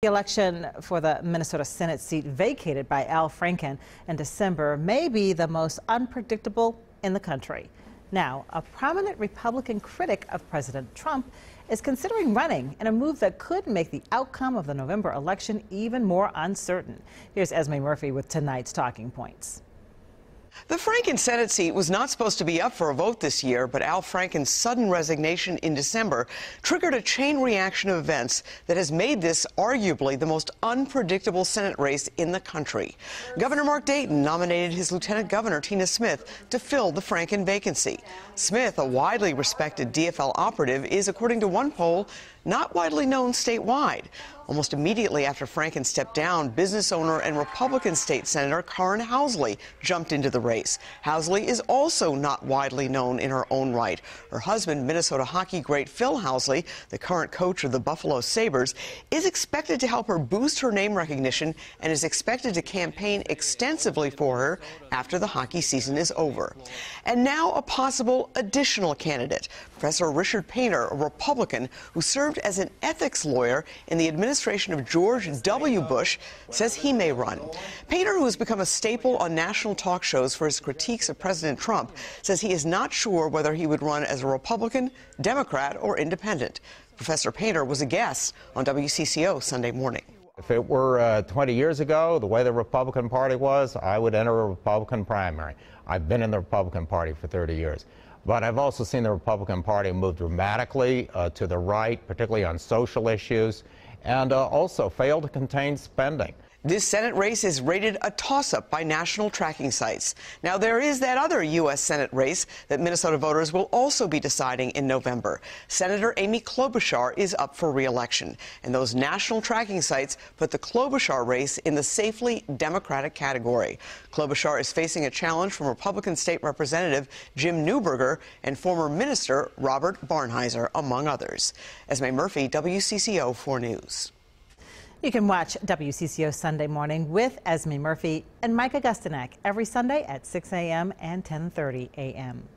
The election for the Minnesota Senate seat vacated by Al Franken in December may be the most unpredictable in the country. Now, a prominent Republican critic of President Trump is considering running in a move that could make the outcome of the November election even more uncertain. Here's Esme Murphy with tonight's talking points. The Franken Senate seat was not supposed to be up for a vote this year, but Al Franken's sudden resignation in December triggered a chain reaction of events that has made this arguably the most unpredictable Senate race in the country. Governor Mark Dayton nominated his Lieutenant Governor Tina Smith to fill the Franken vacancy. Smith, a widely respected DFL operative, is, according to one poll, not widely known statewide. Almost immediately after Franken stepped down, business owner and Republican State Senator Karen Housley jumped into the race. Housley is also not widely known in her own right. Her husband, Minnesota hockey great Phil Housley, the current coach of the Buffalo Sabres, is expected to help her boost her name recognition and is expected to campaign extensively for her after the hockey season is over. And now a possible additional candidate. Professor Richard Painter, a Republican who served as an ethics lawyer in the administration of George W. Bush, says he may run. Painter, who has become a staple on national talk shows for his critiques of President Trump, says he is not sure whether he would run as a Republican, Democrat, or independent. Professor Painter was a guest on WCCO Sunday morning. If it were 20 years ago, the way the Republican Party was, I would enter a Republican primary. I've been in the Republican Party for 30 years. But I've also seen the Republican Party move dramatically to the right, particularly on social issues, and also fail to contain spending. This Senate race is rated a toss-up by national tracking sites. Now, there is that other U.S. Senate race that Minnesota voters will also be deciding in November. Senator Amy Klobuchar is up for re-election, and those national tracking sites put the Klobuchar race in the safely Democratic category. Klobuchar is facing a challenge from Republican State Representative Jim Newberger and former Minister Robert Barnhizer, among others. Esme Murphy, WCCO 4 News. You can watch WCCO Sunday Morning with Esme Murphy and Mike Augustinak every Sunday at 6 a.m. and 10:30 a.m.